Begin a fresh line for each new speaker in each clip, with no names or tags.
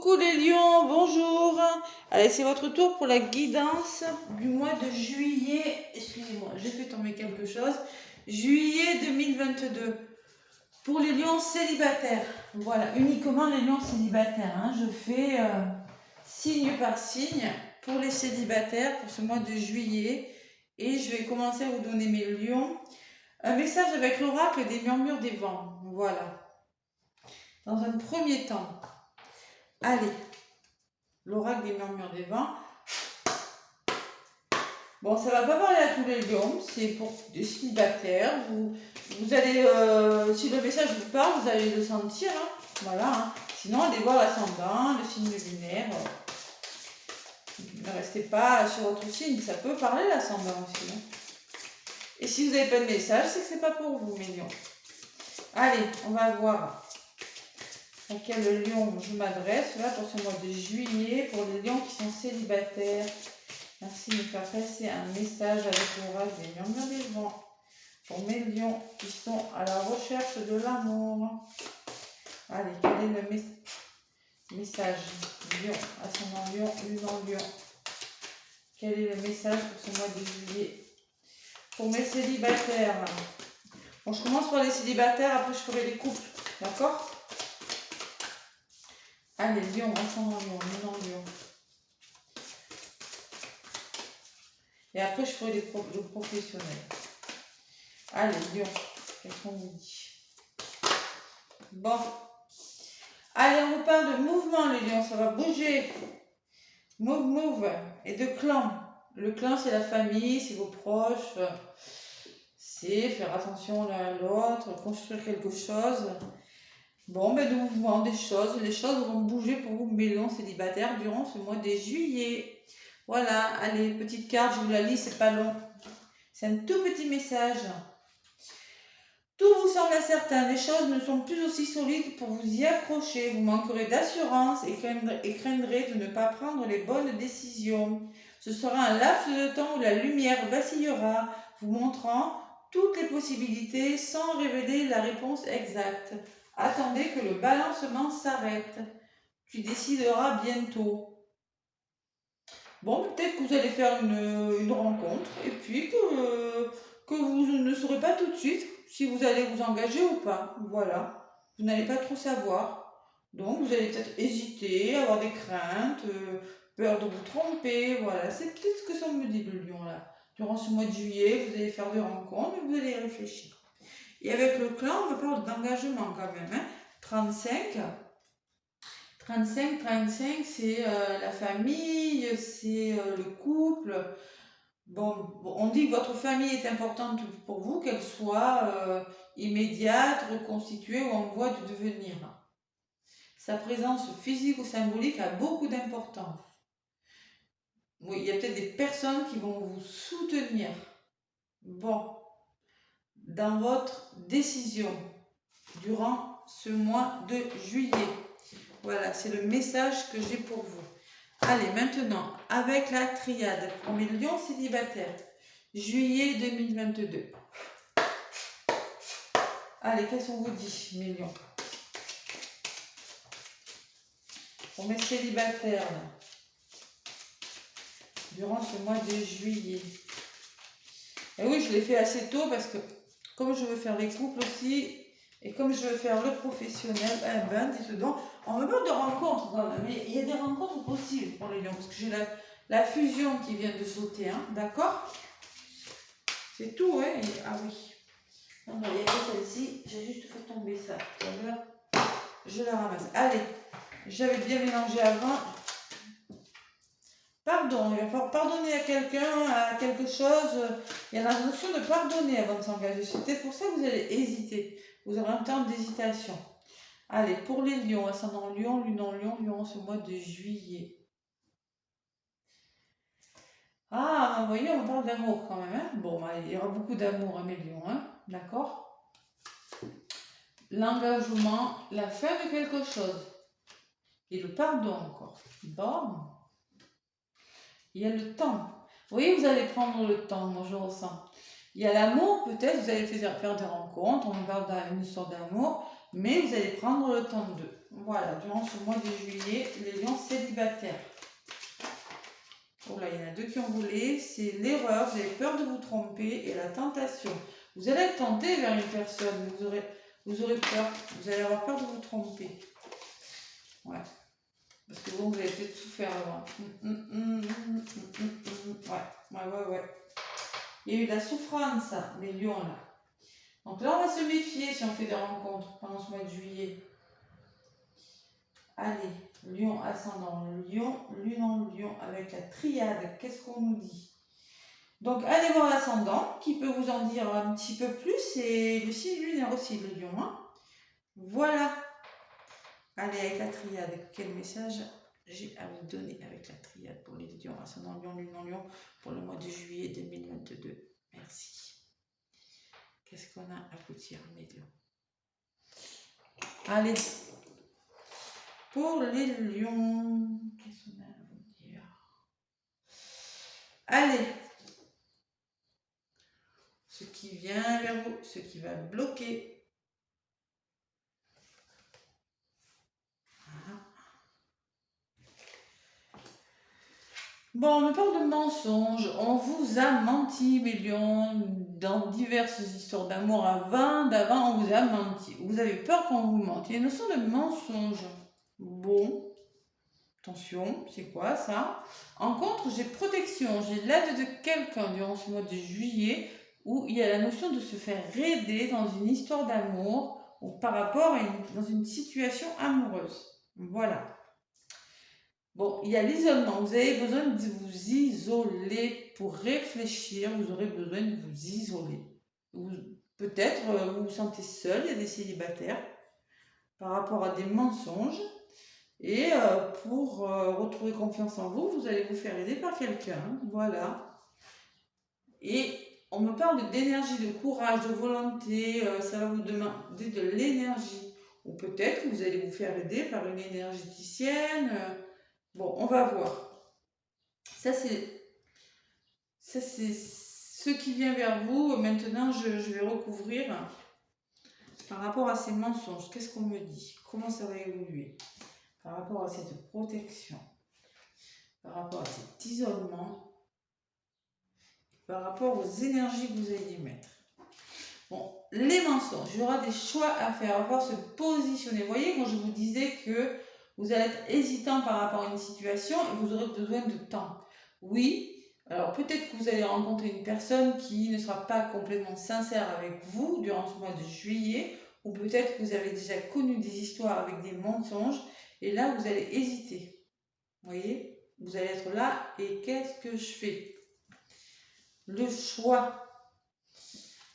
Coucou les lions, bonjour. Allez, c'est votre tour pour la guidance du mois de juillet. Excusez-moi, j'ai fait tomber quelque chose. Juillet 2022. Pour les lions célibataires. Voilà, uniquement les lions célibataires. Hein. Je fais signe par signe pour les célibataires pour ce mois de juillet. Et je vais commencer à vous donner mes lions. Un message avec l'oracle des murmures des vents. Voilà. Dans un premier temps. Allez, l'oracle des murmures des vents. Bon, ça va pas parler à tous les lions, c'est pour des célibataires. Vous allez, si le message vous parle, vous allez le sentir. Hein. Voilà. Hein. Sinon, allez voir l'ascendant, le signe lunaire. Ne restez pas sur votre signe, ça peut parler l'ascendant aussi. Hein. Et si vous n'avez pas de message, c'est que c'est pas pour vous, mes lions. Allez, on va voir à quel lion je m'adresse là pour ce mois de juillet, pour les lions qui sont célibataires. Merci de me faire passer un message avec l'oracle des murmures des vents pour mes lions qui sont à la recherche de l'amour. Allez, quel est le message? Lion, ascendant lion, lune en lion. Quel est le message pour ce mois de juillet? Pour mes célibataires. Bon, je commence par les célibataires, après je ferai les couples. D'accord? Allez, lion, ascendant lion, lune en lion. Et après, je ferai le professionnel. Allez, lion, qu'est-ce qu'on vous dit? Bon. Allez, on vous parle de mouvement, les lions, ça va bouger. Move. Et de clan. Le clan, c'est la famille, c'est vos proches. C'est faire attention l'un à l'autre, construire quelque chose. Bon, ben, de mouvement, des choses. Les choses vont bouger pour vous, mes lions célibataires, durant ce mois de juillet. Voilà, allez, petite carte, je vous la lis, c'est pas long. C'est un tout petit message. Tout vous semble incertain, les choses ne sont plus aussi solides pour vous y accrocher. Vous manquerez d'assurance et craindrez de ne pas prendre les bonnes décisions. Ce sera un laps de temps où la lumière vacillera, vous montrant toutes les possibilités sans révéler la réponse exacte. Attendez que le balancement s'arrête. Tu décideras bientôt. Bon, peut-être que vous allez faire une rencontre et puis que vous ne saurez pas tout de suite si vous allez vous engager ou pas. Voilà. Vous n'allez pas trop savoir. Donc, vous allez peut-être hésiter, avoir des craintes, peur de vous tromper. Voilà. C'est peut-être ce que ça me dit, le lion, là. Durant ce mois de juillet, vous allez faire des rencontres et vous allez y réfléchir. Et avec le clan, on va parler d'engagement quand même. Hein. 35, c'est la famille, c'est le couple. Bon, on dit que votre famille est importante pour vous, qu'elle soit immédiate, reconstituée ou en voie de devenir. Sa présence physique ou symbolique a beaucoup d'importance. Oui, il y a peut-être des personnes qui vont vous soutenir. Bon, dans votre décision durant ce mois de juillet. Voilà, c'est le message que j'ai pour vous. Allez, maintenant, avec la triade pour mes lions célibataires, juillet 2022. Allez, qu'est-ce qu'on vous dit, mes lions? Pour mes célibataires, là, durant ce mois de juillet. Et oui, je l'ai fait assez tôt parce que, comme je veux faire les couples aussi, et comme je veux faire le professionnel, dis donc, on me parle de rencontres, mais il y a des rencontres possibles pour les lions, parce que j'ai la fusion qui vient de sauter, hein, d'accord? C'est tout, hein? Ah oui. Non, il n'y a que celle-ci, j'ai juste fait tomber ça tout à l'heure. Je la ramasse. Allez, j'avais bien mélangé avant. Pardon, il va falloir pardonner à quelqu'un, à quelque chose. Il y a la notion de pardonner avant de s'engager. C'est peut-être pour ça que vous allez hésiter. Vous aurez un temps d'hésitation. Allez, pour les lions, ascendant lion, lune en lion, durant ce mois de juillet. Ah, vous voyez, on parle d'amour quand même. Hein, bon, il y aura beaucoup d'amour, hein, mes lions. Hein, d'accord? L'engagement, la fin de quelque chose. Et le pardon encore. Bon. Il y a le temps. Vous voyez, vous allez prendre le temps, moi je ressens. Il y a l'amour, peut-être, vous allez faire des rencontres, on parle d'une histoire d'amour, mais vous allez prendre le temps d'eux. Voilà, durant ce mois de juillet, les lions célibataires. Oh là, il y en a 2 qui ont volé. C'est l'erreur, vous avez peur de vous tromper et la tentation. Vous allez être tenté vers une personne, vous aurez peur, vous allez avoir peur de vous tromper. Ouais. Parce que bon, vous avez peut-être souffert avant. Ouais. Il y a eu de la souffrance, les lions là. Donc là, on va se méfier si on fait des rencontres pendant ce mois de juillet. Allez, lion ascendant, lion, lune en lion avec la triade. Qu'est-ce qu'on nous dit? Donc, allez voir l'ascendant qui peut vous en dire un petit peu plus. Et le signe lunaire aussi, le lion. Hein. Voilà. Allez, avec la triade, quel message j'ai à vous donner avec la triade pour les lions, ascendant lion, lune en lion, pour le mois de juillet 2022. Merci. Qu'est-ce qu'on a à vous dire, mes lions? Allez, pour les lions, qu'est-ce qu'on a à vous dire? Allez, ce qui vient vers vous, ce qui va bloquer. Bon, on me parle de mensonges. On vous a menti, mes lions, dans diverses histoires d'amour d'avant, on vous a menti. Vous avez peur qu'on vous mente. Il y a une notion de mensonge. Bon, attention, c'est quoi ça? En contre, j'ai protection, j'ai l'aide de quelqu'un durant ce mois de juillet où il y a la notion de se faire aider dans une histoire d'amour ou par rapport à dans une situation amoureuse. Voilà. Bon, il y a l'isolement. Vous avez besoin de vous isoler pour réfléchir. Vous aurez besoin de vous isoler. Peut-être vous vous sentez seul, il y a des célibataires, par rapport à des mensonges. Et pour retrouver confiance en vous, vous allez vous faire aider par quelqu'un. Voilà. Et on me parle d'énergie, de courage, de volonté. Ça va vous demander de l'énergie. Ou peut-être que vous allez vous faire aider par une énergéticienne. Bon, on va voir. Ça, c'est ce qui vient vers vous. Maintenant, je vais recouvrir par rapport à ces mensonges. Qu'est-ce qu'on me dit? Comment ça va évoluer? Par rapport à cette protection, par rapport à cet isolement, par rapport aux énergies que vous allez y mettre. Bon, les mensonges, il y aura des choix à faire, il va falloir se positionner. Vous voyez, quand je vous disais que vous allez être hésitant par rapport à une situation et vous aurez besoin de temps. Oui, alors peut-être que vous allez rencontrer une personne qui ne sera pas complètement sincère avec vous durant ce mois de juillet, ou peut-être que vous avez déjà connu des histoires avec des mensonges, et là vous allez hésiter. Vous voyez, vous allez être là, et qu'est-ce que je fais? Le choix.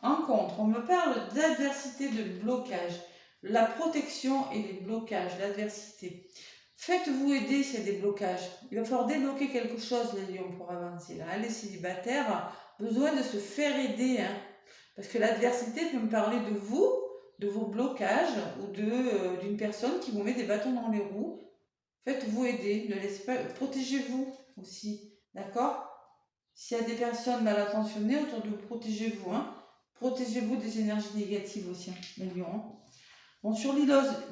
En contre, on me parle d'adversité, de blocage, la protection et les blocages, l'adversité. Faites-vous aider s'il y a des blocages. Il va falloir débloquer quelque chose, les lions, pour avancer. Là, les célibataires, besoin de se faire aider. Hein, parce que l'adversité peut me parler de vous, de vos blocages ou d'une personne qui vous met des bâtons dans les roues. Faites-vous aider. Ne laissez pas. Protégez-vous aussi. D'accord? S'il y a des personnes mal intentionnées autour de vous, protégez-vous. Hein. Protégez-vous des énergies négatives aussi, les lions. Bon, sur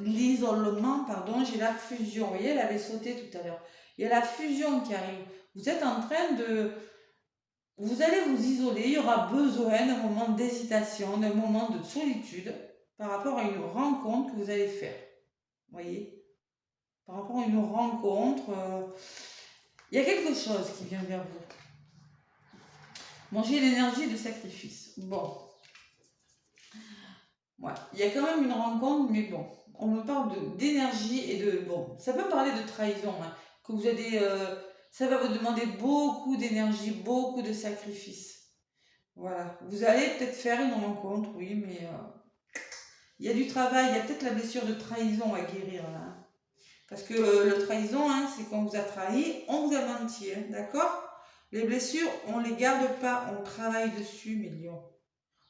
l'isolement, pardon, j'ai la fusion. Vous voyez, elle avait sauté tout à l'heure. Il y a la fusion qui arrive. Vous êtes en train de... Vous allez vous isoler. Il y aura besoin d'un moment d'hésitation, d'un moment de solitude par rapport à une rencontre que vous allez faire. Vous voyez? Par rapport à une rencontre, il y a quelque chose qui vient vers vous. Manger l'énergie de sacrifice. Bon. Ouais. Il y a quand même une rencontre, mais bon. On me parle d'énergie et de... Bon, ça peut parler de trahison. Hein, que vous allez... ça va vous demander beaucoup d'énergie, beaucoup de sacrifice. Voilà. Vous allez peut-être faire une rencontre, oui, mais... il y a du travail, il y a peut-être la blessure de trahison à guérir, là. Hein. Parce que le trahison, hein, c'est qu'on vous a trahi, on vous a menti, hein, d'accord? Les blessures, on ne les garde pas, on travaille dessus, mes lions.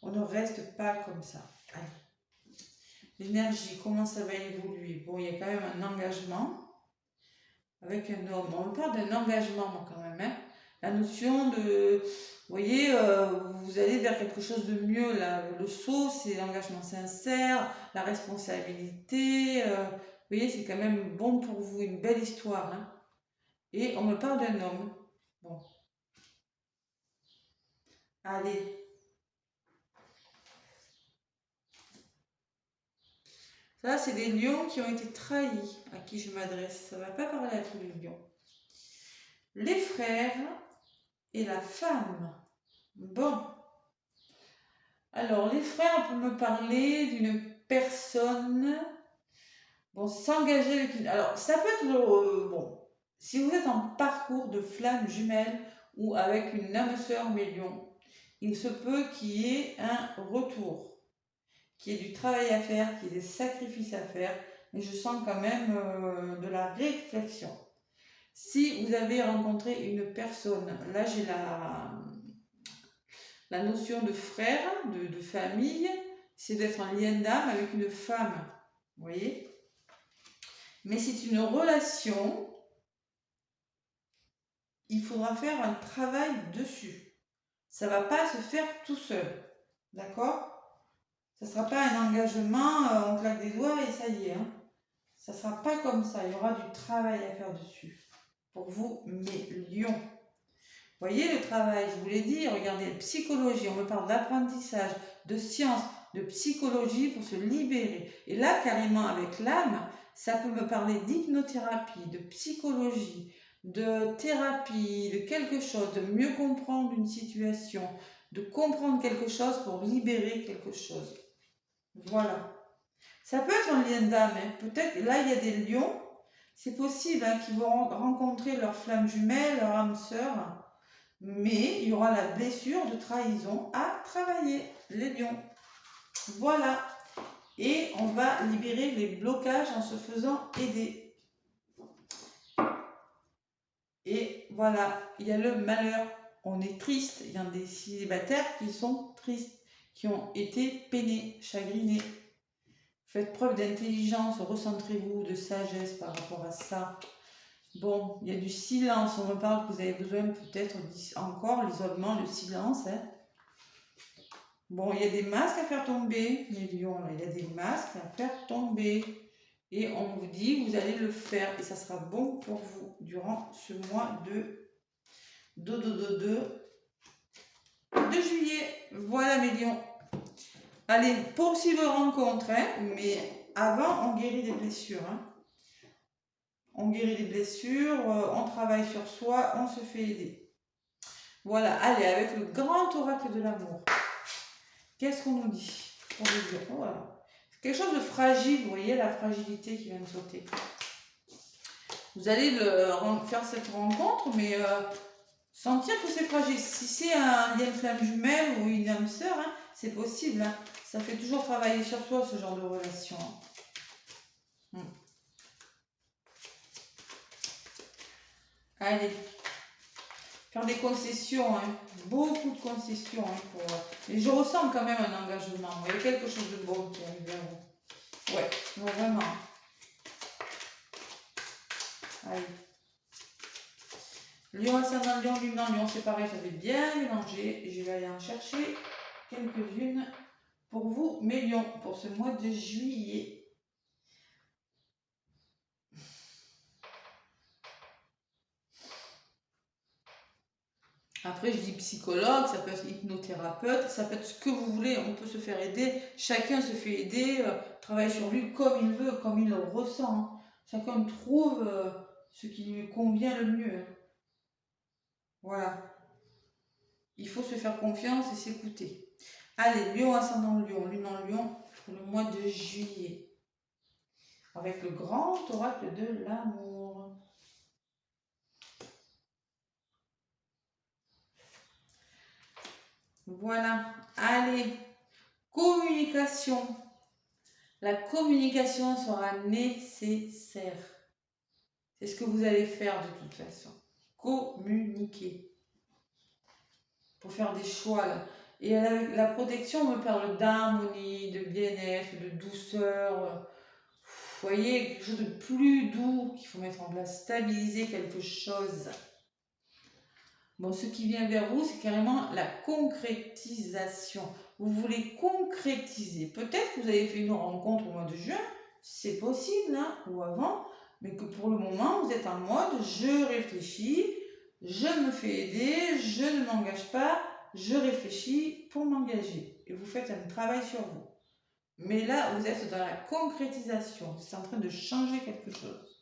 On ne reste pas comme ça. Allez. L'énergie, comment ça va évoluer? Bon, il y a quand même un engagement avec un homme. On parle d'un engagement quand même. Hein. La notion de, vous voyez, vous allez vers quelque chose de mieux. Là. Le saut, c'est l'engagement sincère, la responsabilité. Vous voyez, c'est quand même bon pour vous, une belle histoire. Hein. Et on me parle d'un homme. Bon. Allez. Ça, c'est des lions qui ont été trahis, à qui je m'adresse. Ça ne va pas parler à tous les lions. Les frères et la femme. Bon. Alors, les frères, on peut me parler d'une personne. Bon, s'engager avec une. Alors, ça peut être. Bon. Si vous êtes en parcours de flamme jumelle ou avec une âme sœur médium, il se peut qu'il y ait un retour, qu'il y ait du travail à faire, qu'il y ait des sacrifices à faire. Mais je sens quand même de la réflexion. Si vous avez rencontré une personne, là j'ai la notion de frère, de famille, c'est d'être en lien d'âme avec une femme, vous voyez. Mais c'est une relation, il faudra faire un travail dessus. Ça ne va pas se faire tout seul, d'accord? Ça ne sera pas un engagement, on claque des doigts et ça y est. Hein. Ça ne sera pas comme ça, il y aura du travail à faire dessus. Pour vous, mes lions. Vous voyez le travail, je vous l'ai dit, regardez, psychologie, on me parle d'apprentissage, de science, de psychologie pour se libérer. Et là, carrément, avec l'âme, ça peut me parler d'hypnothérapie, de psychologie, de thérapie, de quelque chose, de mieux comprendre une situation, de comprendre quelque chose pour libérer quelque chose. Voilà. Ça peut être un lien d'âme, hein. Peut-être, là, il y a des lions, c'est possible hein, qu'ils vont rencontrer leur flamme jumelle, leur âme sœur. Mais il y aura la blessure de trahison à travailler, les lions. Voilà. Et on va libérer les blocages en se faisant aider. Et voilà, il y a le malheur. On est triste. Il y a des célibataires qui sont tristes, qui ont été peinés, chagrinés. Faites preuve d'intelligence, recentrez-vous, de sagesse par rapport à ça. Bon, il y a du silence. On me parle que vous avez besoin peut-être encore l'isolement, le silence. Hein. Bon, il y a des masques à faire tomber, les lions, là. Il y a des masques à faire tomber. Et on vous dit, vous allez le faire. Et ça sera bon pour vous durant ce mois de juillet. Voilà mes lions. Allez, poursuivre rencontre, hein, mais avant, on guérit des blessures. Hein. On guérit des blessures, on travaille sur soi, on se fait aider. Voilà, allez, avec le grand oracle de l'amour. Qu'est-ce qu'on nous dit? On veut dire, voilà. C'est quelque chose de fragile, vous voyez la fragilité qui vient de sauter. Vous allez faire cette rencontre, mais sentir que c'est fragile. Si c'est un lien flamme jumelle ou une âme sœur, hein, c'est possible. Hein. Ça fait toujours travailler sur soi, ce genre de relation. Allez. Faire des concessions, hein. Beaucoup de concessions. Hein, mais je ressens quand même un engagement. Il y a quelque chose de bon qui arrive vers vous. Ouais, non, vraiment. Allez. Lion, ascendant Lion, lune en Lion, c'est pareil, ça fait bien mélanger. Je vais aller en chercher quelques-unes pour vous, mes lions, pour ce mois de juillet. Après, je dis psychologue, ça peut être hypnothérapeute, ça peut être ce que vous voulez, on peut se faire aider. Chacun se fait aider, travaille sur lui comme il veut, comme il le ressent. Hein. Chacun trouve ce qui lui convient le mieux. Voilà. Il faut se faire confiance et s'écouter. Allez, Lion, ascendant Lion, lune en Lion, pour le mois de juillet. Avec le grand oracle de l'amour. Voilà. Allez, communication. La communication sera nécessaire. C'est ce que vous allez faire de toute façon. Communiquer. Pour faire des choix. Là. Et la protection, on me parle d'harmonie, de bien-être, de douceur. Vous voyez, quelque chose de plus doux qu'il faut mettre en place. Stabiliser quelque chose. Bon, ce qui vient vers vous, c'est carrément la concrétisation. Vous voulez concrétiser. Peut-être que vous avez fait une rencontre au mois de juin, c'est possible, hein, ou avant, mais que pour le moment, vous êtes en mode je réfléchis, je me fais aider, je ne m'engage pas, je réfléchis pour m'engager. Et vous faites un travail sur vous. Mais là, vous êtes dans la concrétisation. Vous êtes en train de changer quelque chose.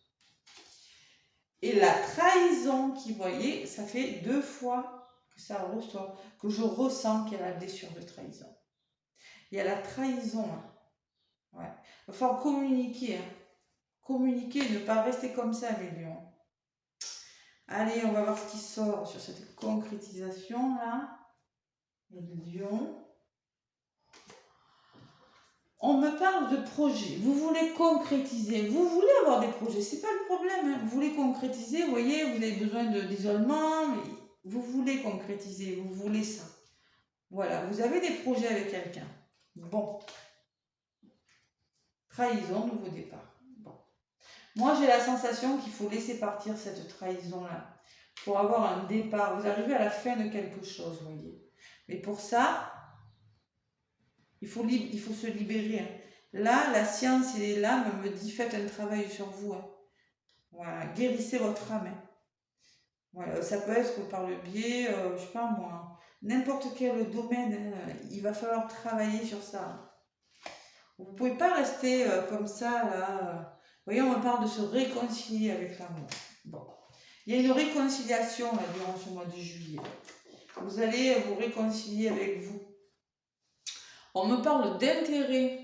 Et la trahison qui, vous voyez, ça fait 2 fois que ça ressort, que je ressens qu'il y a la blessure de trahison. Il y a la trahison. Hein. Ouais. Il va falloir communiquer. Hein. Communiquer, ne pas rester comme ça, mes lions. Allez, on va voir ce qui sort sur cette concrétisation-là. Les lions. On me parle de projet. Vous voulez concrétiser. Vous voulez avoir des projets. C'est pas le problème. Hein. Vous voulez concrétiser. Vous voyez, vous avez besoin d'isolement. Mais vous voulez concrétiser. Vous voulez ça. Voilà. Vous avez des projets avec quelqu'un. Bon. Trahison, nouveau départ. Bon. Moi, j'ai la sensation qu'il faut laisser partir cette trahison-là. Pour avoir un départ. Vous arrivez à la fin de quelque chose, vous voyez. Mais pour ça, il faut se libérer. Hein. Là, la science et l'âme me dit faites un travail sur vous. Hein. Voilà, guérissez votre âme. Hein. Voilà, ça peut être par le biais, je sais pas moi, n'importe quel domaine. Hein, il va falloir travailler sur ça. Vous ne pouvez pas rester comme ça là. Vous voyez, on parle de se réconcilier avec l'amour. Bon, il y a une réconciliation là durant ce mois de juillet. Vous allez vous réconcilier avec vous. On me parle d'intérêt.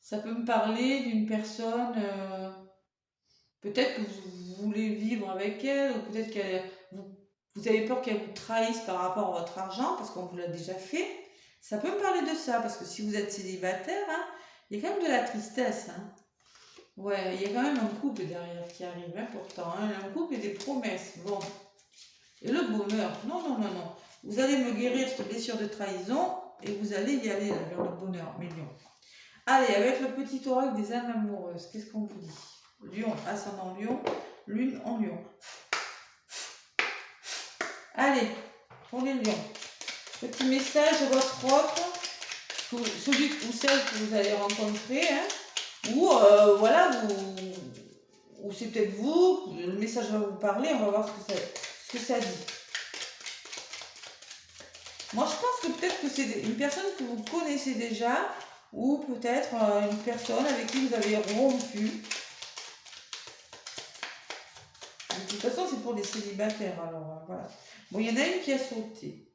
Ça peut me parler d'une personne, peut-être que vous voulez vivre avec elle, ou peut-être que vous avez peur qu'elle vous trahisse par rapport à votre argent, parce qu'on vous l'a déjà fait. Ça peut me parler de ça, parce que si vous êtes célibataire, hein, il y a quand même de la tristesse. Hein. Ouais, il y a quand même un couple derrière qui arrive, hein, pourtant. Hein, un couple et des promesses. Bon. Et le bonheur. Non, non, non, non. Vous allez me guérir cette blessure de trahison, et vous allez y aller là, vers le bonheur, mes lions. Allez, avec le petit oracle des âmes amoureuses, qu'est-ce qu'on vous dit? Lion, ascendant lion, lune en lion. Allez, pour les lions, petit message de votre autre, celui ou celle que vous allez rencontrer, hein, ou voilà, ou c'est peut-être vous, le message va vous parler, on va voir ce que ça dit. Moi, je pense que peut-être que c'est une personne que vous connaissez déjà, ou peut-être une personne avec qui vous avez rompu. De toute façon, c'est pour des célibataires, alors voilà. Bon, il y en a une qui a sauté.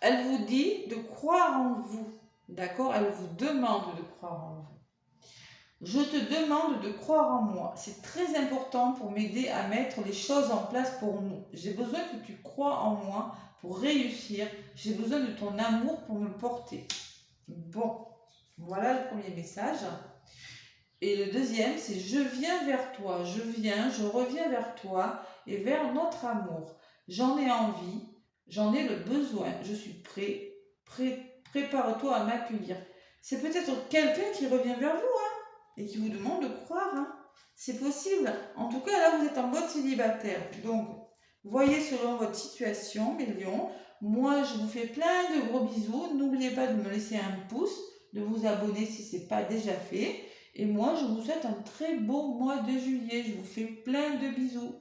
Elle vous dit de croire en vous, d'accord? Elle vous demande de croire en vous. Je te demande de croire en moi. C'est très important pour m'aider à mettre les choses en place pour nous. J'ai besoin que tu crois en moi pour réussir. J'ai besoin de ton amour pour me porter. Bon. Voilà le premier message. Et le deuxième, c'est je viens vers toi, je reviens vers toi et vers notre amour. J'en ai envie, j'en ai le besoin, je suis prêt, prépare-toi à m'accueillir. C'est peut-être quelqu'un qui revient vers vous hein, et qui vous demande de croire. Hein. C'est possible. En tout cas, là, vous êtes en mode célibataire. Donc, voyez selon votre situation, mes lions. Moi, je vous fais plein de gros bisous. N'oubliez pas de me laisser un pouce, de vous abonner si ce n'est pas déjà fait. Et moi, je vous souhaite un très beau mois de juillet. Je vous fais plein de bisous.